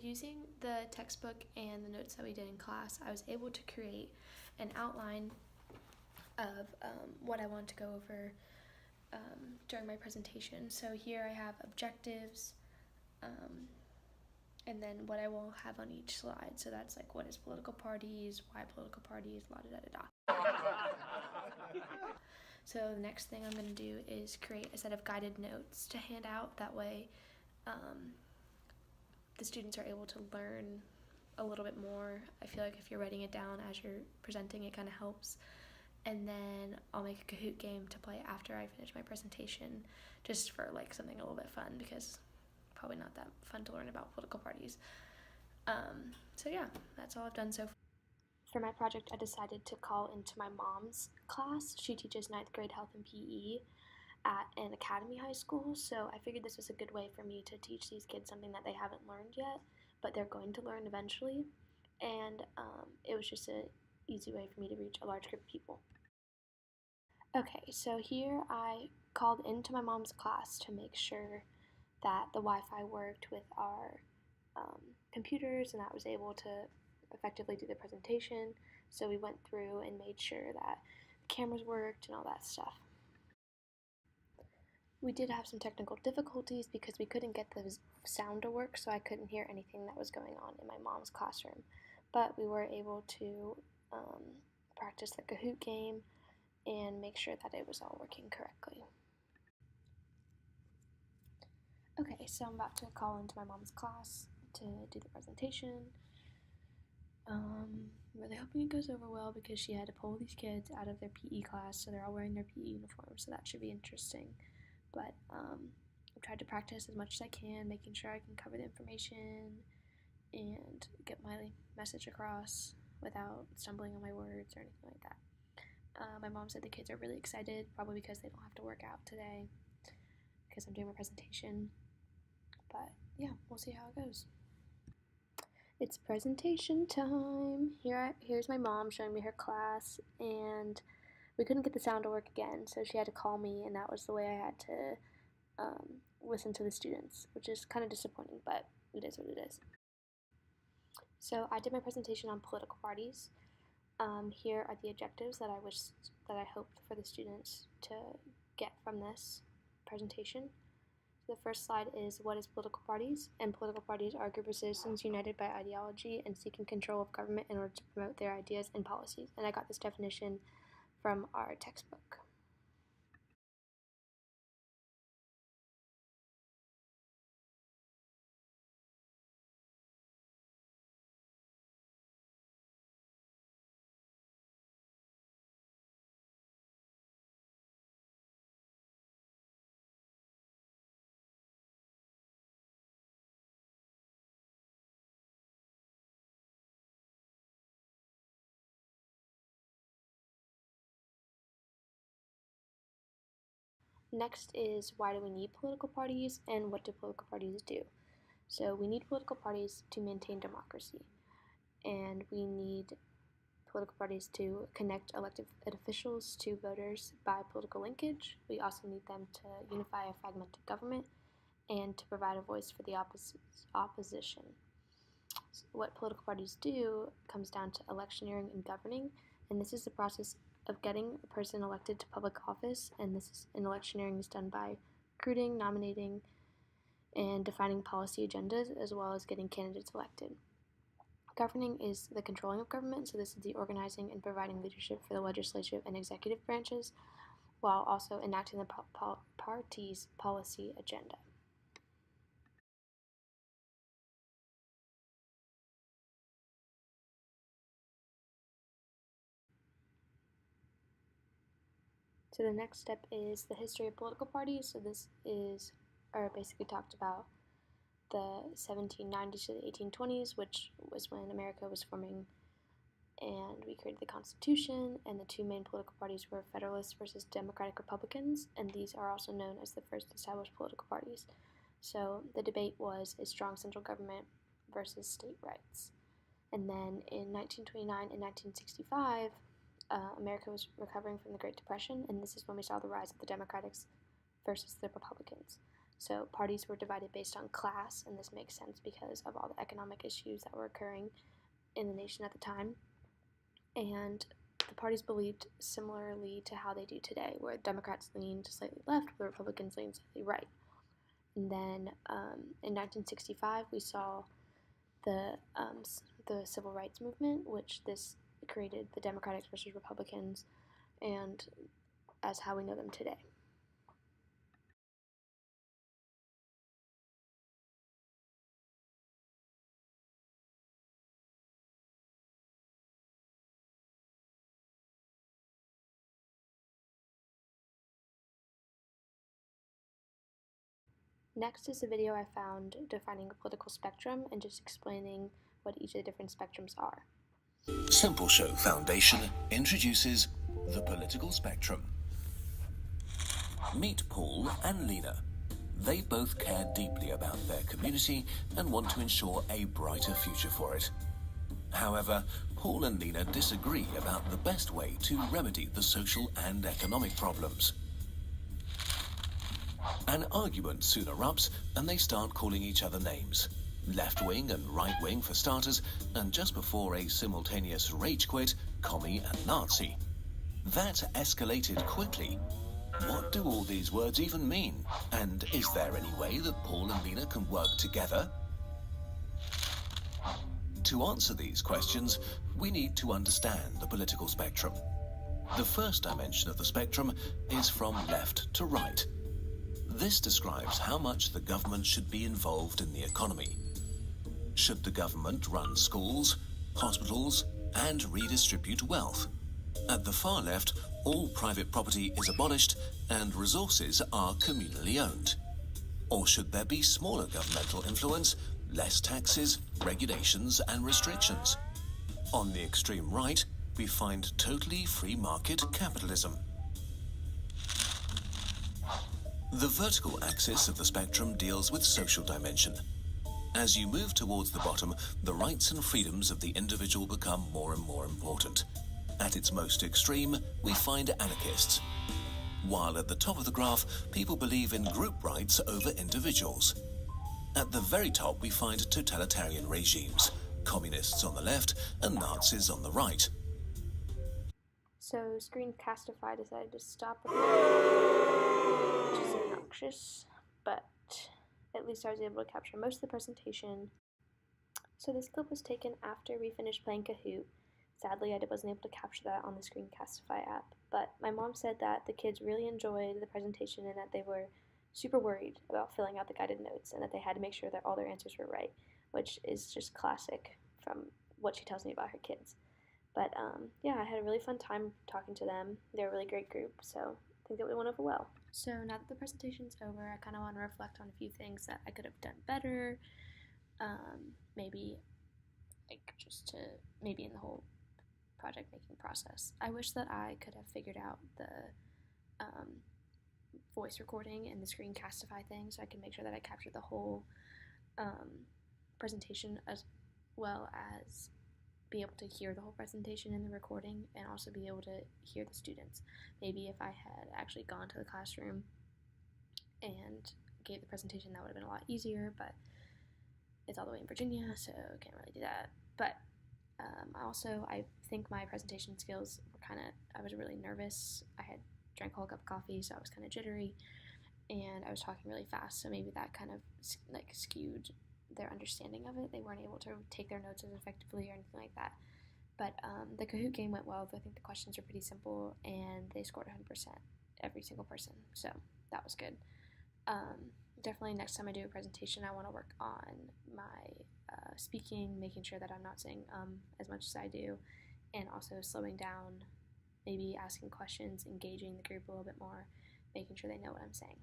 using the textbook and the notes that we did in class, I was able to create an outline of what I want to go over during my presentation. So here I have objectives, and then what I will have on each slide. So that's like, what is political parties, why political parties, la da da da da. So the next thing I'm going to do is create a set of guided notes to hand out. That way the students are able to learn a little bit more. I feel like if you're writing it down as you're presenting, it kind of helps. And then I'll make a Kahoot game to play after I finish my presentation, just for like something a little bit fun, because probably not that fun to learn about political parties. So yeah, that's all I've done so far. For my project, I decided to call into my mom's class. She teaches 9th grade health and PE at an academy high school, so I figured this was a good way for me to teach these kids something that they haven't learned yet, but they're going to learn eventually, and it was just an easy way for me to reach a large group of people. Okay, so here I called into my mom's class to make sure that the Wi-Fi worked with our computers and that I was able to effectively do the presentation. So we went through and made sure that the cameras worked and all that stuff. We did have some technical difficulties because we couldn't get the sound to work, so I couldn't hear anything that was going on in my mom's classroom. But we were able to practice the Kahoot game and make sure that it was all working correctly. Okay, so I'm about to call into my mom's class to do the presentation. Really hoping it goes over well because she had to pull these kids out of their PE class, so they're all wearing their PE uniforms, so that should be interesting. But I've tried to practice as much as I can, making sure I can cover the information and get my message across without stumbling on my words or anything like that. My mom said the kids are really excited, probably because they don't have to work out today because I'm doing my presentation. But yeah, we'll see how it goes. It's presentation time. Here's my mom showing me her class, and we couldn't get the sound to work again, so she had to call me, and that was the way I had to listen to the students, which is kind of disappointing, but it is what it is. So I did my presentation on political parties. Here are the objectives that I hoped for the students to get from this presentation. The first slide is, what is political parties? And political parties are a group of citizens united by ideology and seeking control of government in order to promote their ideas and policies. And I got this definition from our textbook. Next is, why do we need political parties and what do political parties do? So we need political parties to maintain democracy, and we need political parties to connect elected officials to voters by political linkage. We also need them to unify a fragmented government and to provide a voice for the opposition. So what political parties do comes down to electioneering and governing, and this is the process of getting a person elected to public office, and electioneering is done by recruiting, nominating, and defining policy agendas, as well as getting candidates elected. Governing is the controlling of government, so this is the organizing and providing leadership for the legislative and executive branches, while also enacting the party's policy agenda. So the next step is the history of political parties. So this is, or basically talked about the 1790s to the 1820s, which was when America was forming, and we created the Constitution, and the two main political parties were Federalists versus Democratic Republicans, and these are also known as the first established political parties. So the debate was a strong central government versus state rights. And then in 1929 and 1965, America was recovering from the Great Depression, and this is when we saw the rise of the Democrats versus the Republicans. So parties were divided based on class, and this makes sense because of all the economic issues that were occurring in the nation at the time. And the parties believed similarly to how they do today, where Democrats leaned slightly left, where Republicans leaned slightly right. And then in 1965, we saw the Civil Rights Movement, which this created the Democrats versus Republicans, and as how we know them today. Next is a video I found defining a political spectrum and just explaining what each of the different spectrums are. Simple Show Foundation introduces the political spectrum. Meet Paul and Lena. They both care deeply about their community and want to ensure a brighter future for it. However, Paul and Lena disagree about the best way to remedy the social and economic problems. An argument soon erupts and they start calling each other names. Left wing and right wing for starters, and just before a simultaneous rage quit, commie and Nazi. That escalated quickly. What do all these words even mean? And is there any way that Paul and Lena can work together? To answer these questions, we need to understand the political spectrum. The first dimension of the spectrum is from left to right. This describes how much the government should be involved in the economy. Should the government run schools, hospitals, and redistribute wealth? At the far left, all private property is abolished and resources are communally owned. Or should there be smaller governmental influence, less taxes, regulations, and restrictions? On the extreme right, we find totally free market capitalism. The vertical axis of the spectrum deals with social dimension. As you move towards the bottom, the rights and freedoms of the individual become more and more important. At its most extreme, we find anarchists. While at the top of the graph, people believe in group rights over individuals. At the very top, we find totalitarian regimes, communists on the left and Nazis on the right. So Screencastify decided to stop recording, which is obnoxious, but at least I was able to capture most of the presentation. So this clip was taken after we finished playing Kahoot. Sadly, I wasn't able to capture that on the Screencastify app, but my mom said that the kids really enjoyed the presentation and that they were super worried about filling out the guided notes and that they had to make sure that all their answers were right, which is just classic from what she tells me about her kids. But yeah, I had a really fun time talking to them. They're a really great group, so I think that we went over well. So now that the presentation's over, I kind of want to reflect on a few things that I could have done better. Maybe in the whole project making process. I wish that I could have figured out the voice recording and the Screencastify thing so I could make sure that I captured the whole presentation as well as be able to hear the whole presentation in the recording and also be able to hear the students. Maybe if I had actually gone to the classroom and gave the presentation, that would have been a lot easier, but it's all the way in Virginia, so can't really do that. But I think my presentation skills were I was really nervous. I had drank a whole cup of coffee, so I was kind of jittery, and I was talking really fast, so maybe that kind of skewed their understanding of it. They weren't able to take their notes as effectively or anything like that. But the Kahoot game went well. I think the questions were pretty simple, and they scored 100%, every single person, so that was good. Definitely next time I do a presentation, I want to work on my speaking, making sure that I'm not saying as much as I do, and also slowing down, maybe asking questions, engaging the group a little bit more, making sure they know what I'm saying.